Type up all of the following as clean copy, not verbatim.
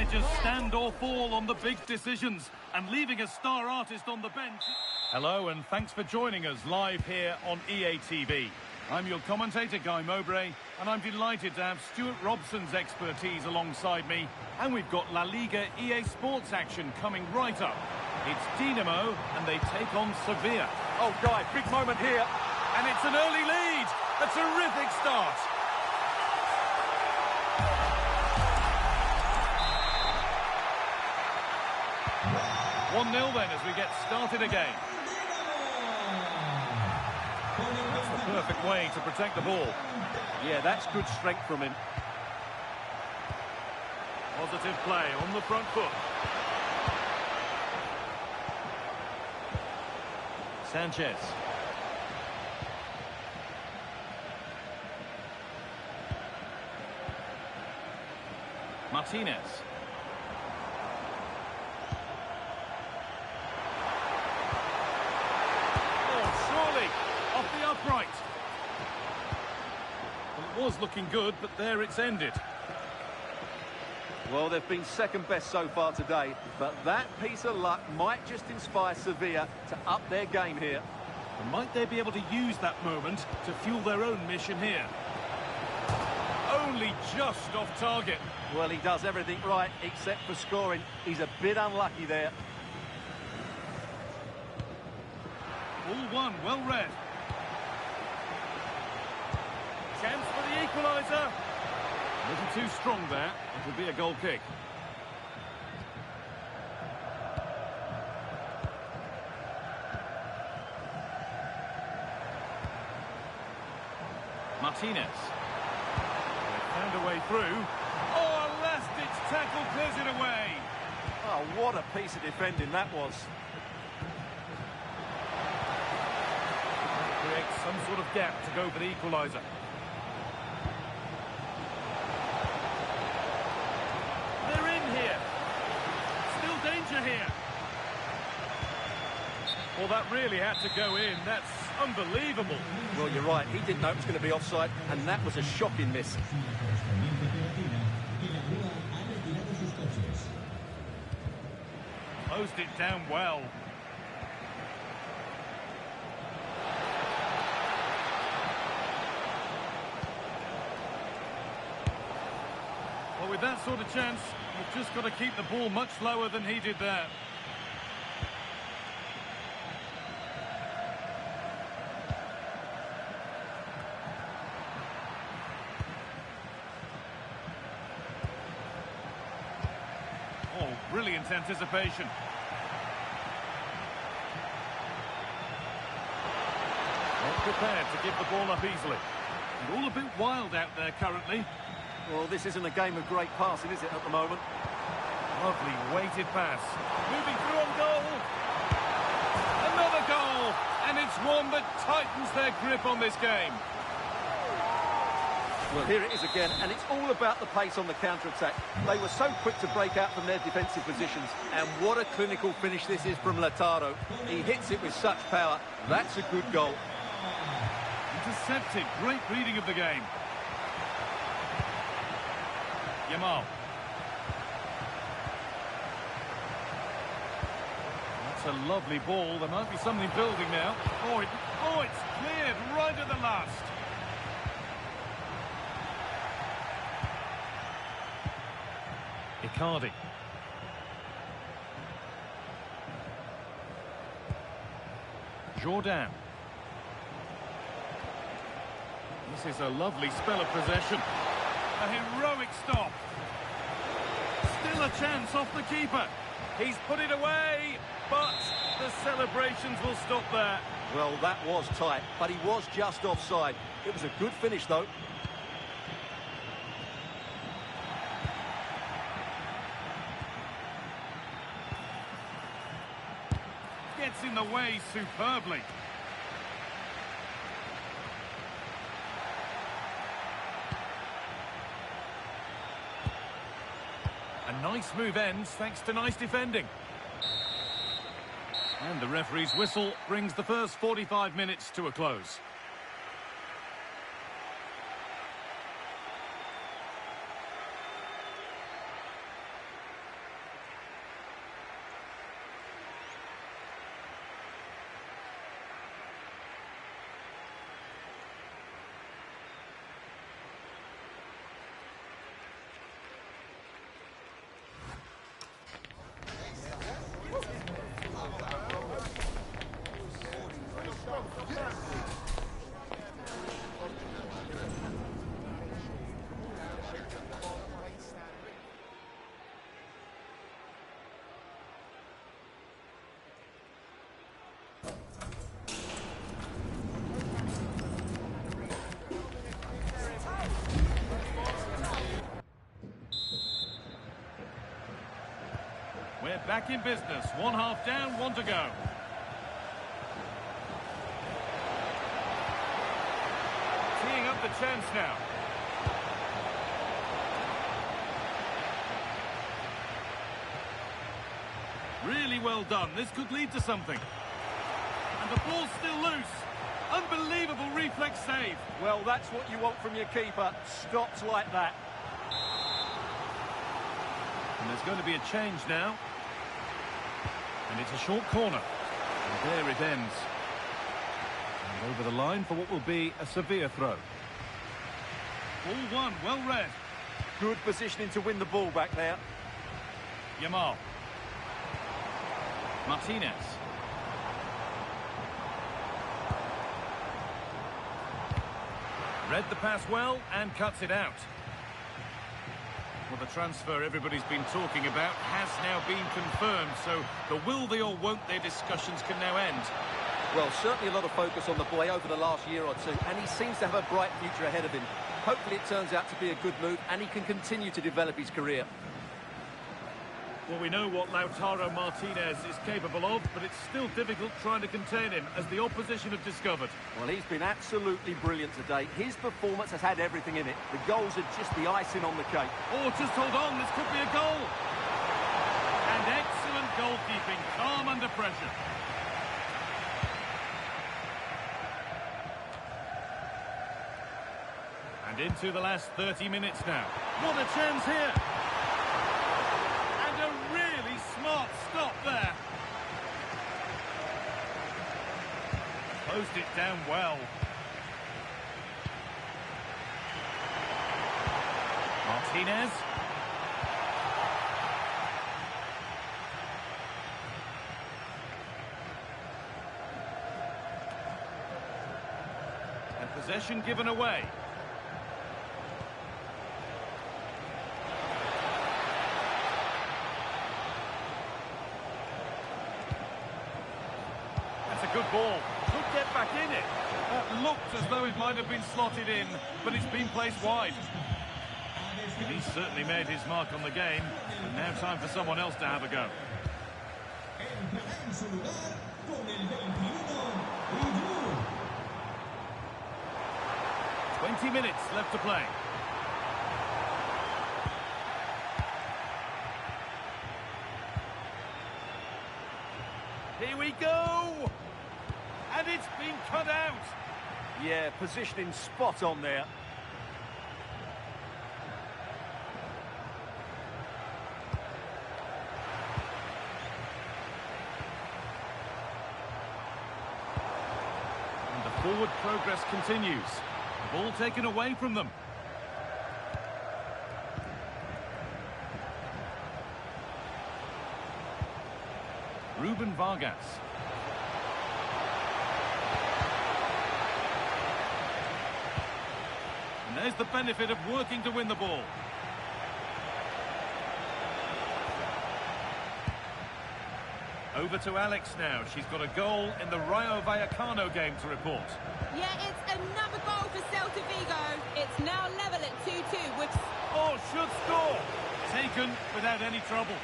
Managers stand or fall on the big decisions, and leaving a star artist on the bench. Hello, and thanks for joining us live here on EA TV. I'm your commentator, Guy Mowbray, and I'm delighted to have Stuart Robson's expertise alongside me, and we've got La Liga EA Sports action coming right up. It's Dinamo, and they take on Sevilla. Oh, Guy, big moment here. And it's an early lead. A terrific start. One 0 then as we get started again. That's the perfect way to protect the ball. Yeah, that's good strength from him. Positive play on the front foot. Sanchez. Martinez. Oh, surely off the upright. Well, it was looking good, but there it's ended. Well, they've been second best so far today, but that piece of luck might just inspire Sevilla to up their game here. And might they be able to use that moment to fuel their own mission here? Only just off target. Well, he does everything right except for scoring. He's a bit unlucky there. All one, well read. Chance for the equaliser. A little too strong there. It will be a goal kick. Martinez. They found a way through. Oh, a last-ditch tackle clears it away. Oh, what a piece of defending that was. Creates some sort of gap to go for the equaliser. They're in here. Still danger here. Well, that really had to go in. That's unbelievable. Well, you're right. He didn't know it was going to be offside, and that was a shocking miss. Closed it down well. Well, with that sort of chance, you've just got to keep the ball much lower than he did there. Oh, brilliant anticipation. Not prepared to give the ball up easily. And all a bit wild out there currently. Well, this isn't a game of great passing, is it, at the moment? Lovely weighted pass. Moving through on goal. Another goal. And it's one that tightens their grip on this game. Well, here it is again, and it's all about the pace on the counter-attack. They were so quick to break out from their defensive positions, and what a clinical finish this is from Lautaro. He hits it with such power. That's a good goal. Intercepted. Great reading of the game. Yamal. That's a lovely ball. There might be something building now. Oh, it's cleared right at the last. Icardi. Jordan. This is a lovely spell of possession. A heroic stop. Still a chance off the keeper. He's put it away, but the celebrations will stop there. Well, that was tight, but he was just offside. It was a good finish, though. Gets in the way superbly. A nice move ends thanks to nice defending. And the referee's whistle brings the first 45 minutes to a close. We're back in business. One half down, one to go. Teeing up the chance now. Really well done. This could lead to something. And the ball's still loose. Unbelievable reflex save. Well, that's what you want from your keeper. Stops like that. And there's going to be a change now. And it's a short corner. And there it ends. And over the line for what will be a severe throw. Ball one, well read. Good positioning to win the ball back there. Yamal. Martinez. Read the pass well and cuts it out. Well, the transfer everybody's been talking about has now been confirmed, so the will they or won't they discussions can now end. Well, certainly a lot of focus on the boy over the last year or two, and he seems to have a bright future ahead of him. Hopefully it turns out to be a good move, and he can continue to develop his career. Well, we know what Lautaro Martinez is capable of, but it's still difficult trying to contain him, as the opposition have discovered. Well, he's been absolutely brilliant today. His performance has had everything in it. The goals are just the icing on the cake. Oh, just hold on, this could be a goal. And excellent goalkeeping, calm under pressure. And into the last 30 minutes now. What a chance here. And a really smart stop there. Closed it down well. Martinez. And possession given away. Good ball. Could get back in it. That looked as though it might have been slotted in, but it's been placed wide. And he's certainly made his mark on the game. And now time for someone else to have a go. 20 minutes left to play. Here we go! And it's been cut out. Yeah, positioning spot on there. And the forward progress continues. The ball taken away from them. Ruben Vargas. And there's the benefit of working to win the ball. Over to Alex now. She's got a goal in the Rayo Vallecano game to report. Yeah, it's another goal for Celta Vigo. It's now level at 2-2, which... Oh, should score! Taken without any trouble.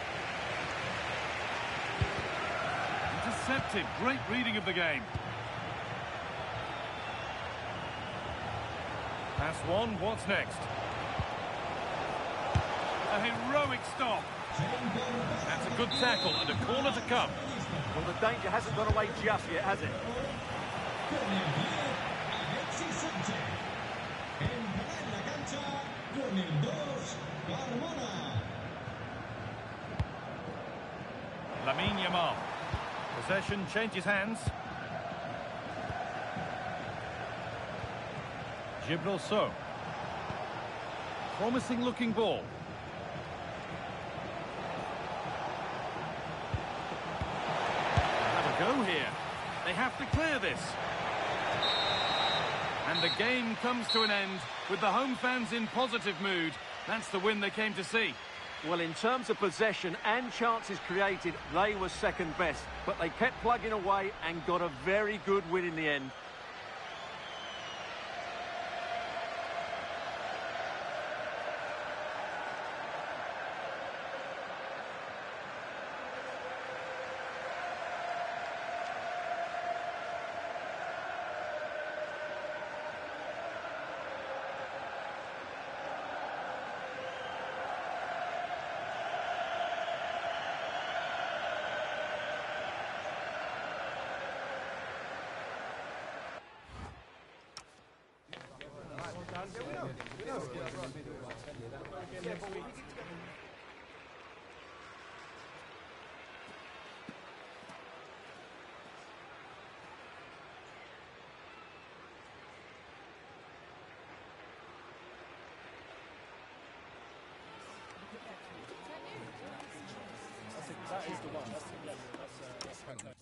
Intercepted. Great reading of the game. Pass one, what's next? A heroic stop. That's a good tackle and a corner to come. Well, the danger hasn't gone away just yet, has it? Lamine Yamal. Possession changes hands. Gibril So. Promising looking ball. Have a go here. They have to clear this. And the game comes to an end with the home fans in positive mood. That's the win they came to see. Well, in terms of possession and chances created, they were second best. But they kept plugging away and got a very good win in the end. That is the one. That's fantastic.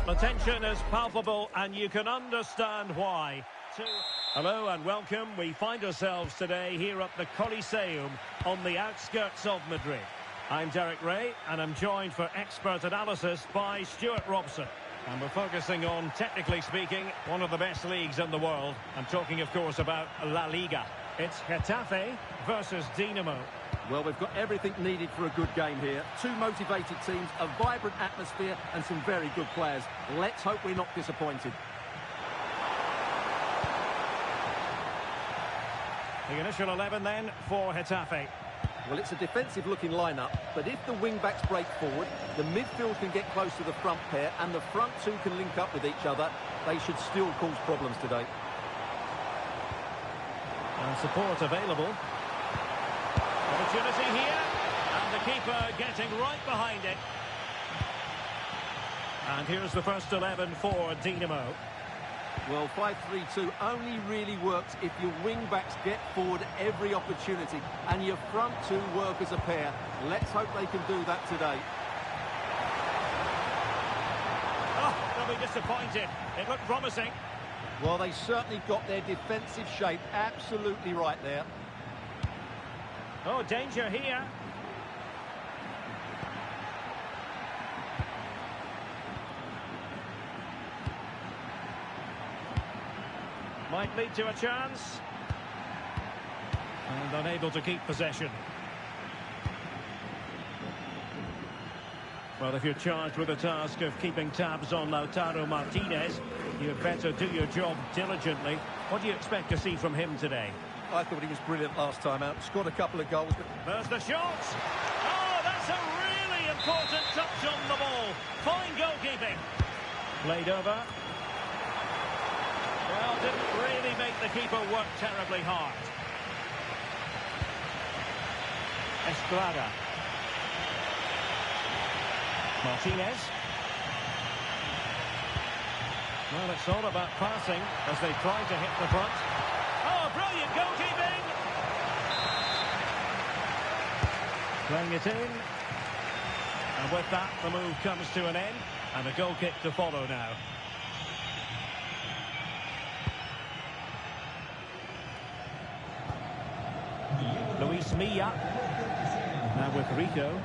The tension is palpable and you can understand why. Hello and welcome. We find ourselves today here at the Coliseum on the outskirts of Madrid. I'm Derek Ray and I'm joined for expert analysis by Stuart Robson. And we're focusing on, technically speaking, one of the best leagues in the world. I'm talking, of course, about La Liga. It's Getafe versus Dinamo. Well, we've got everything needed for a good game here. Two motivated teams, a vibrant atmosphere and some very good players. Let's hope we're not disappointed. The initial 11 then for Getafe. Well, it's a defensive-looking lineup, but if the wing-backs break forward, the midfield can get close to the front pair and the front two can link up with each other, they should still cause problems today. And support available. Opportunity here. And the keeper getting right behind it. And here's the first 11 for Dinamo. Well, 5-3-2 only really works if your wing-backs get forward every opportunity and your front two work as a pair. Let's hope they can do that today. Oh, they'll be disappointed. It looked promising. Well, they certainly got their defensive shape absolutely right there. Oh, danger here. Might lead to a chance. And unable to keep possession. Well, if you're charged with the task of keeping tabs on Lautaro Martinez, you'd better do your job diligently. What do you expect to see from him today? I thought he was brilliant last time out. Scored a couple of goals. There's the shot. Oh, that's a really important touch on the ball. Fine goalkeeping. Played over. Well, didn't really make the keeper work terribly hard. Estrada. Martinez. Well, it's all about passing as they try to hit the front. Oh, brilliant goalkeeping! Playing it in. And with that, the move comes to an end. And a goal kick to follow now. Luis Milla. Now with Rico.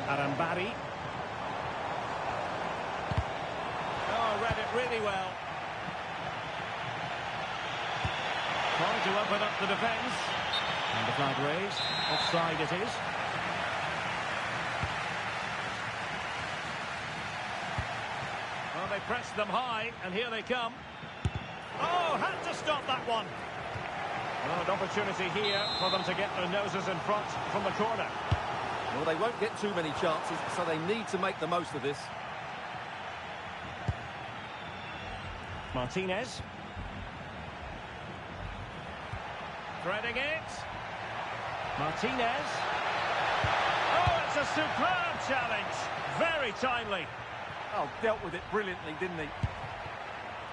Arambari. Oh, read it really well. Trying to open up the defence. And the flag raised. Offside it is. Well, they pressed them high, and here they come. Oh, had to stop that one. Well, an opportunity here for them to get their noses in front from the corner. Well, they won't get too many chances, so they need to make the most of this. Martinez. Threading it. Martinez. Oh, it's a superb challenge. Very timely. Oh, dealt with it brilliantly, didn't he?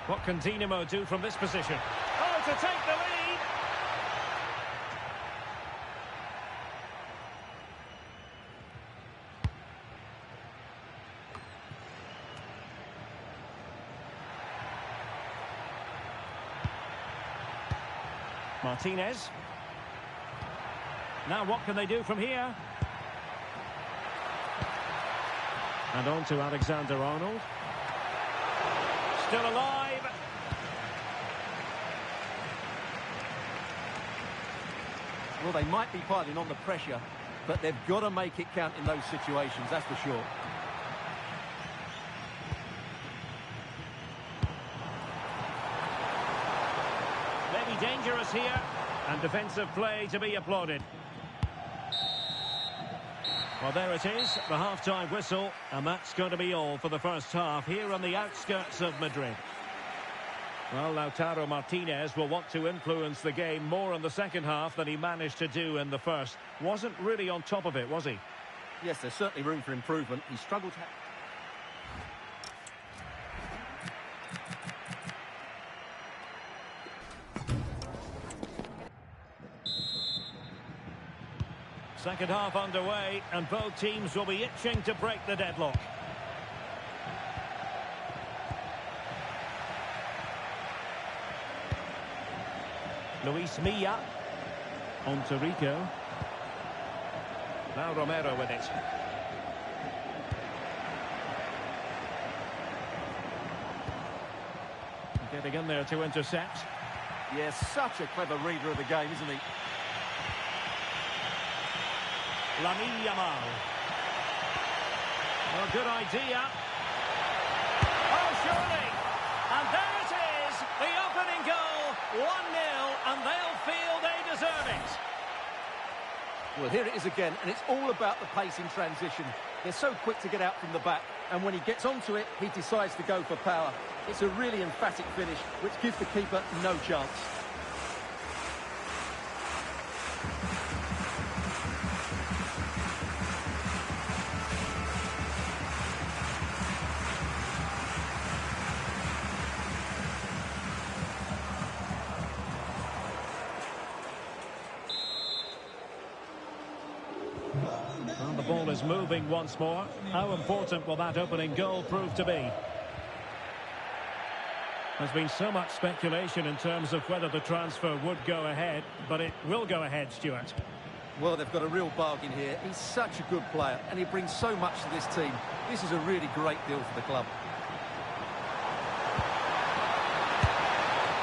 What can Dinamo do from this position? Oh, to take the lead. Martinez. Now what can they do from here? And on to Alexander-Arnold. Still alive. Well, they might be piling on the pressure, but they've got to make it count in those situations, that's for sure. Maybe dangerous here, and defensive play to be applauded. Well, there it is, the half-time whistle, and that's going to be all for the first half here on the outskirts of Madrid. Well, Lautaro Martinez will want to influence the game more in the second half than he managed to do in the first. Wasn't really on top of it, was he? Yes, there's certainly room for improvement. He struggled to... Second half underway, and both teams will be itching to break the deadlock. Luis Milla. On to Rico. Now Romero with it. Getting in there to intercept. Yes, such a clever reader of the game, isn't he? Lamine Yamal. Well, good idea. Oh, surely. And there it is, the opening goal. 1-0, and they'll feel they deserve it. Well, here it is again, and it's all about the pace in transition. They're so quick to get out from the back, and when he gets onto it, he decides to go for power. It's a really emphatic finish, which gives the keeper no chance. And the ball is moving once more. How important will that opening goal prove to be? There's been so much speculation in terms of whether the transfer would go ahead, but it will go ahead, Stuart. Well, they've got a real bargain here. He's such a good player, and he brings so much to this team. This is a really great deal for the club.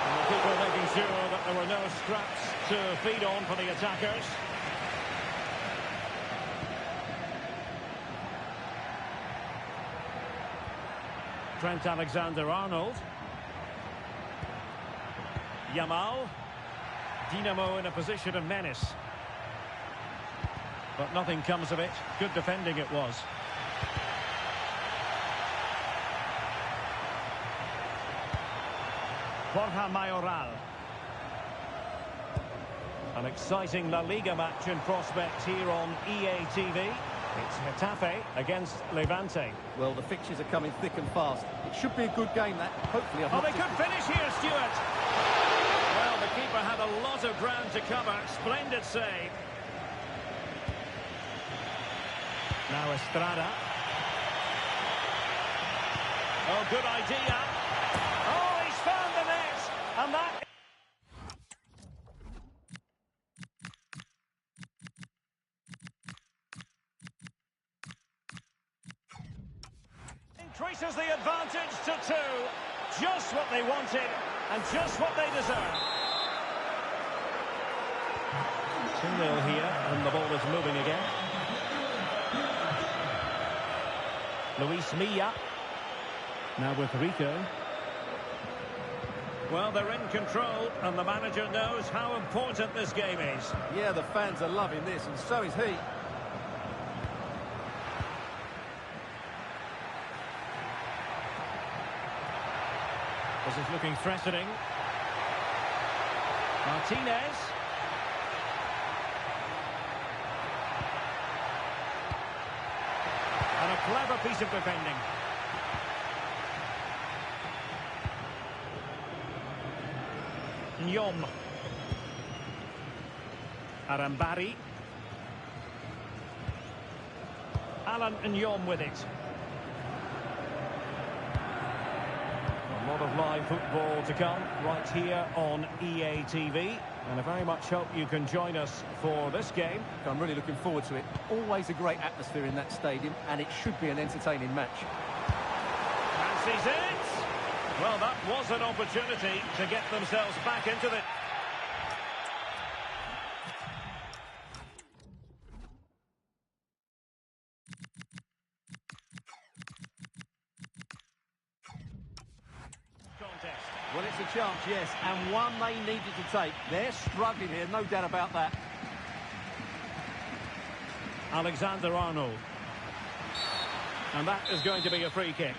And the keeper making sure that there were no scraps to feed on for the attackers. Trent Alexander-Arnold. Yamal. Dinamo in a position of menace. But nothing comes of it. Good defending it was. Borja Mayoral. An exciting La Liga match in prospect here on EA TV. It's Getafe against Levante. Well, the fixtures are coming thick and fast. It should be a good game, that. Hopefully, Oh, they could finish here, Stuart. Well, the keeper had a lot of ground to cover. Splendid save. Now Estrada. Oh, good idea. Oh, he's found the net. And that... increases the advantage to 2. Just what they wanted and just what they deserve. 2-0 here, and the ball is moving again. Luis Milla. Now with Rico. Well, they're in control, and the manager knows how important this game is. Yeah, the fans are loving this, and so is he. This is looking threatening. Martinez. And a clever piece of defending. Nyom. Arambari. Alan Nyom with it. A lot of live football to come right here on EA TV. And I very much hope you can join us for this game. I'm really looking forward to it. Always a great atmosphere in that stadium, and it should be an entertaining match. Fancies it. Well, that was an opportunity to get themselves back into the... contest. Well, it's a chance, yes, and one they needed to take. They're struggling here, no doubt about that. Alexander-Arnold. And that is going to be a free kick.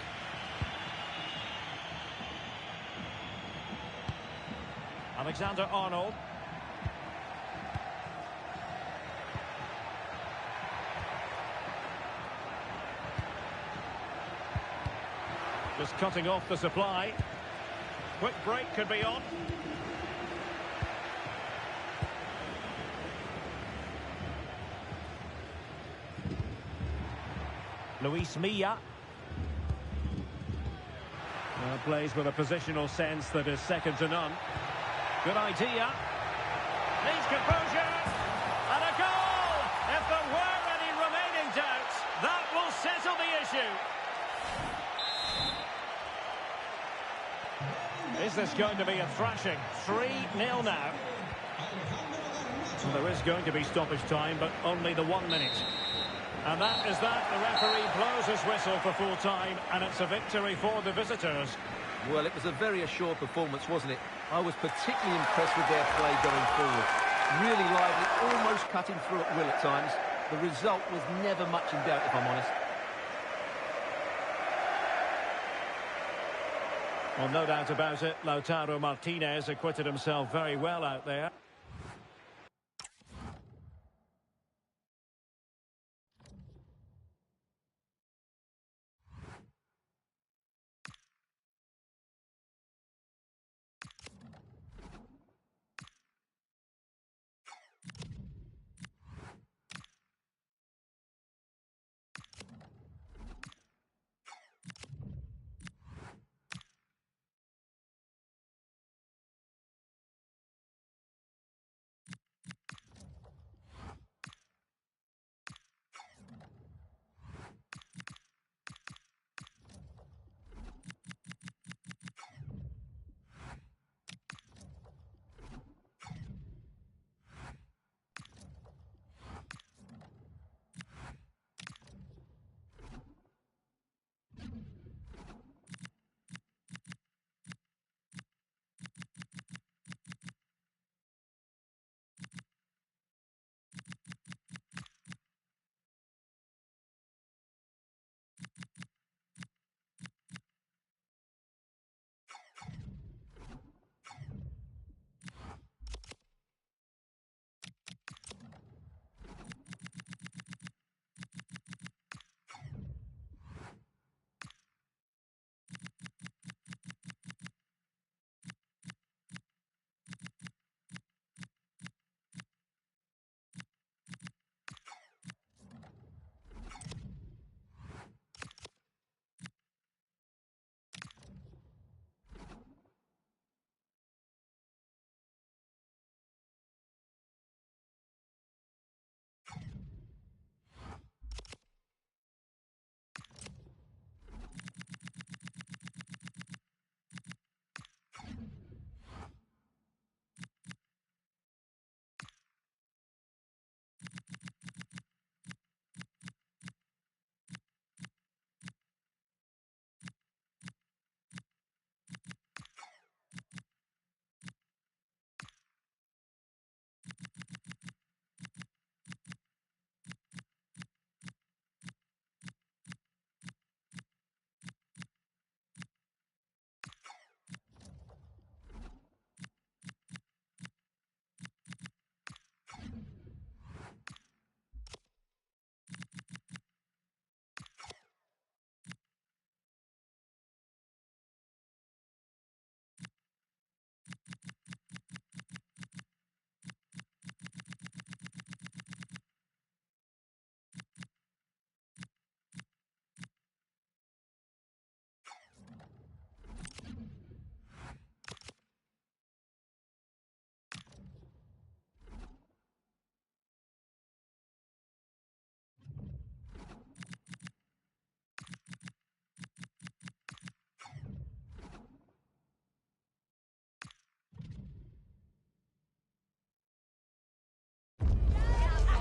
Alexander-Arnold. Just cutting off the supply. Quick break could be on. Luis Milla. Plays with a positional sense that is second to none. Good idea. Needs composure. And a goal! If there were any remaining doubts, that will settle the issue. Is this going to be a thrashing? 3-0 now. There is going to be stoppage time, but only the 1 minute. And that is that. The referee blows his whistle for full time, and it's a victory for the visitors. Well, it was a very assured performance, wasn't it? I was particularly impressed with their play going forward. Really lively, almost cutting through at will at times. The result was never much in doubt, if I'm honest. Well, no doubt about it, Lautaro Martinez acquitted himself very well out there.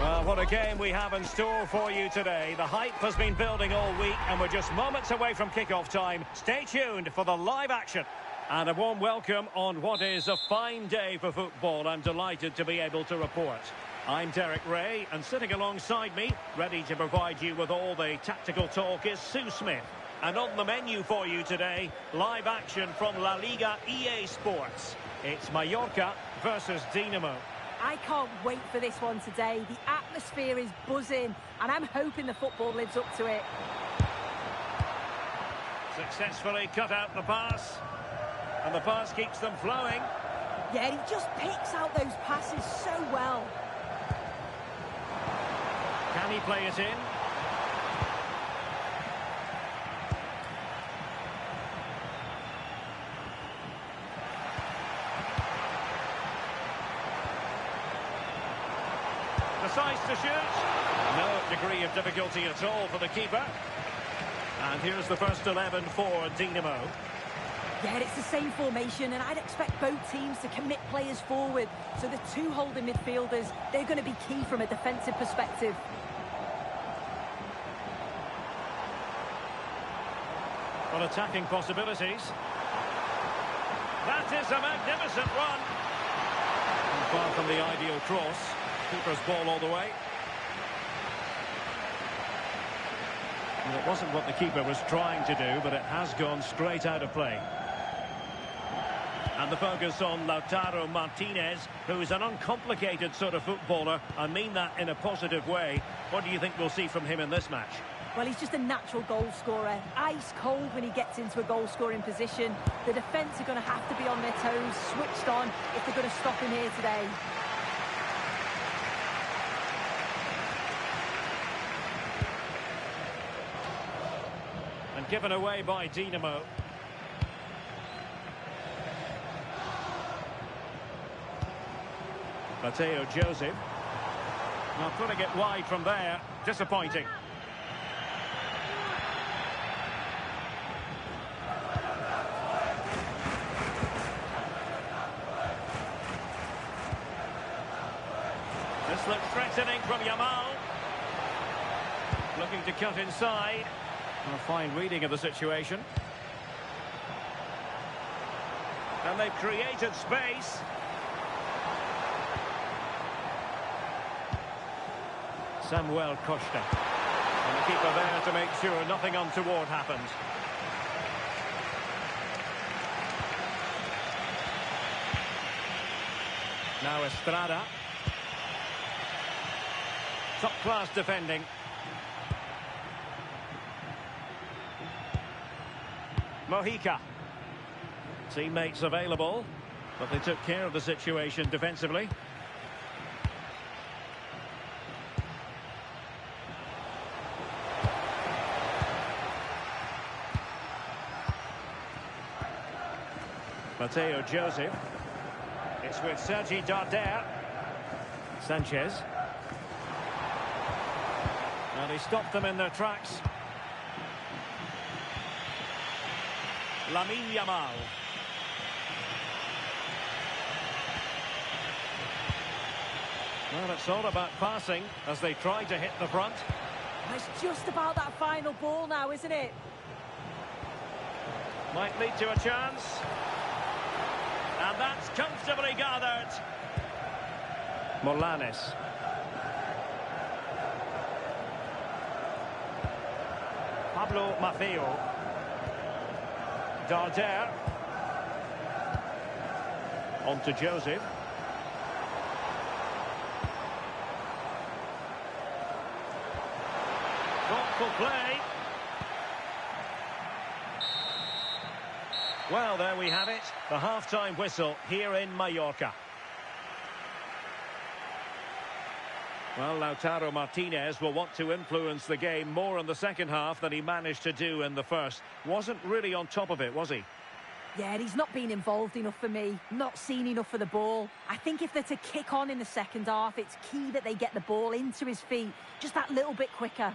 Well, what a game we have in store for you today. The hype has been building all week and we're just moments away from kick-off time. Stay tuned for the live action. And a warm welcome on what is a fine day for football. I'm delighted to be able to report. I'm Derek Ray, and sitting alongside me, ready to provide you with all the tactical talk, is Sue Smith. And on the menu for you today, live action from La Liga EA Sports. It's Mallorca versus Dinamo. I can't wait for this one today. The atmosphere is buzzing, and I'm hoping the football lives up to it. Successfully cut out the pass, and the pass keeps them flowing. Yeah, he just picks out those passes so well. Can he play it in? Decides to shoot. No degree of difficulty at all for the keeper. And here's the first 11 for Dinamo. Yeah, it's the same formation, and I'd expect both teams to commit players forward. So the two holding midfielders, they're going to be key from a defensive perspective. Well, attacking possibilities. That is a magnificent run. And far from the ideal cross. Keeper's ball all the way. Well, it wasn't what the keeper was trying to do, but it has gone straight out of play. And the focus on Lautaro Martinez, who is an uncomplicated sort of footballer. I mean that in a positive way. What do you think we'll see from him in this match? Well, he's just a natural goal scorer. Ice cold when he gets into a goal-scoring position. The defence are going to have to be on their toes, switched on, if they're going to stop him here today. And given away by Dinamo. Mateo Joseph. Now putting it wide from there. Disappointing. This looks threatening from Yamal. Looking to cut inside. A fine reading of the situation. And they've created space. Samuel Costa. And the keeper there to make sure nothing untoward happens. Now Estrada. Top-class defending. Mojica. Teammates available, but they took care of the situation defensively. Mateo Joseph. It's with Sergi Darder. Sanchez. And he stopped them in their tracks. Lamine Yamal. Well, it's all about passing as they try to hit the front. It's just about that final ball now, isn't it? Might lead to a chance. And that's comfortably gathered. Molanes. Pablo Maffeo. Darder. On to Joseph. Thoughtful play. Well, there we have it. The half-time whistle here in Mallorca. Well, Lautaro Martinez will want to influence the game more in the second half than he managed to do in the first. Wasn't really on top of it, was he? Yeah, he's not been involved enough for me. Not seen enough for the ball. I think if they're to kick on in the second half, it's key that they get the ball into his feet just that little bit quicker.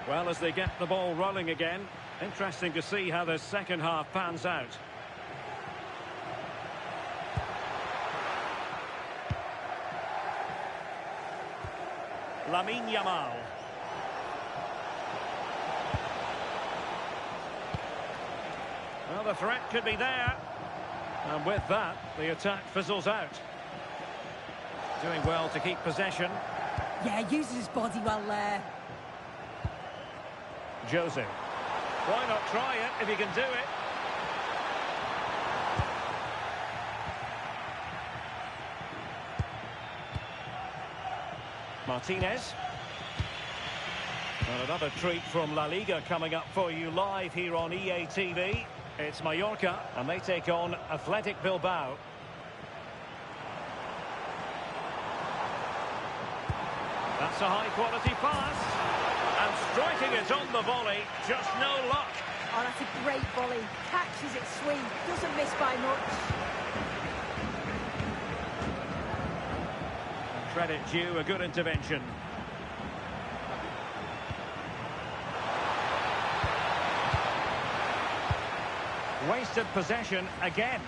Well, as they get the ball rolling again, interesting to see how the second half pans out. Lamine Yamal. Well, the threat could be there. And with that, the attack fizzles out. Doing well to keep possession. Yeah, uses his body well there. Joseph. Why not try it if he can do it? Martinez. And another treat from La Liga coming up for you live here on EA TV. It's Mallorca, and they take on Athletic Bilbao. That's a high-quality pass. And striking it on the volley, just no luck. Oh, that's a great volley. Catches it sweet, doesn't miss by much. Credit due, a good intervention. Wasted possession again.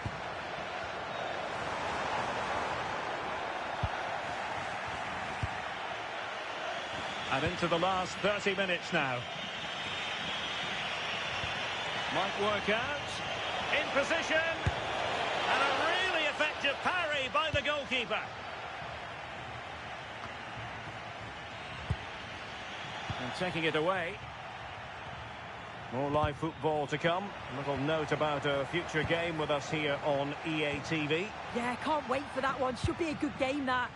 And into the last 30 minutes now. Might work out. In position. And a really effective parry by the goalkeeper. And taking it away. More live football to come. A little note about a future game with us here on EA TV. Yeah, can't wait for that one. Should be a good game, that.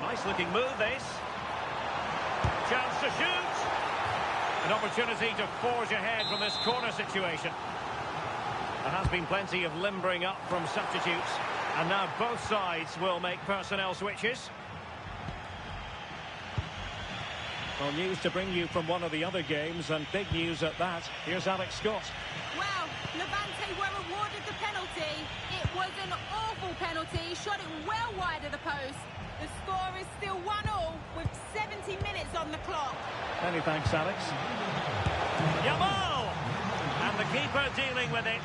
Nice looking move, this. Chance to shoot. An opportunity to forge ahead from this corner situation. There has been plenty of limbering up from substitutes. And now both sides will make personnel switches. Well, news to bring you from one of the other games, and big news at that. Here's Alex Scott. Well, Levante were awarded the penalty. It was an awful penalty, shot it well wide of the post. The score is still 1-1 with 70 minutes on the clock. Many thanks, Alex. Yamal! And the keeper dealing with it.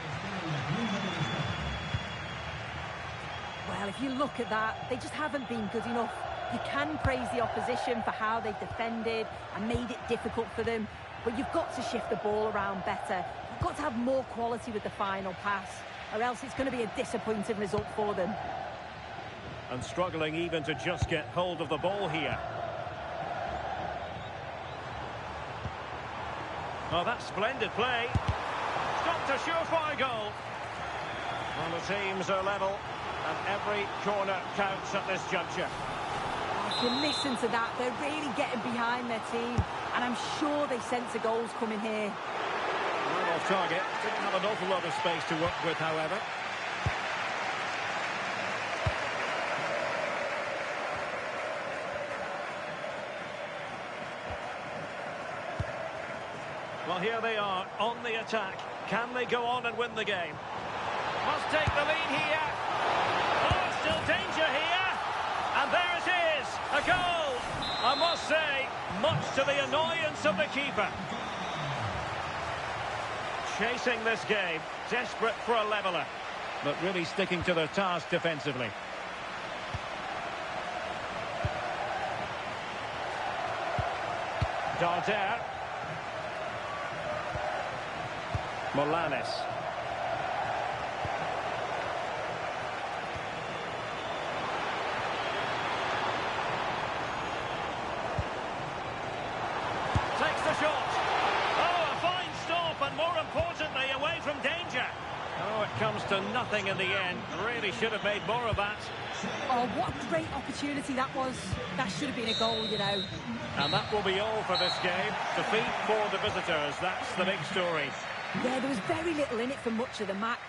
Well, if you look at that, they just haven't been good enough. You can praise the opposition for how they've defended and made it difficult for them, but you've got to shift the ball around better. You've got to have more quality with the final pass, or else it's going to be a disappointing result for them. And struggling even to just get hold of the ball here. Oh, that's splendid play. Stopped a surefire goal. Well, the teams are level, and every corner counts at this juncture. If you listen to that, they're really getting behind their team, and I'm sure they sense the goals coming here. Well off target. Didn't have an awful lot of space to work with, however. Well, here they are on the attack. Can they go on and win the game? Must take the lead here. Oh, still danger here. And there it is, a goal. I must say, much to the annoyance of the keeper. Chasing this game, desperate for a leveller, but really sticking to their task defensively. Darder. Molanes. Takes the shot. Oh, a fine stop, and more importantly, away from danger. Oh, it comes to nothing in the end. Really should have made more of that. Oh, what a great opportunity that was. That should have been a goal, you know. And that will be all for this game. Defeat for the visitors. That's the big story. Yeah, there was very little in it for much of the match.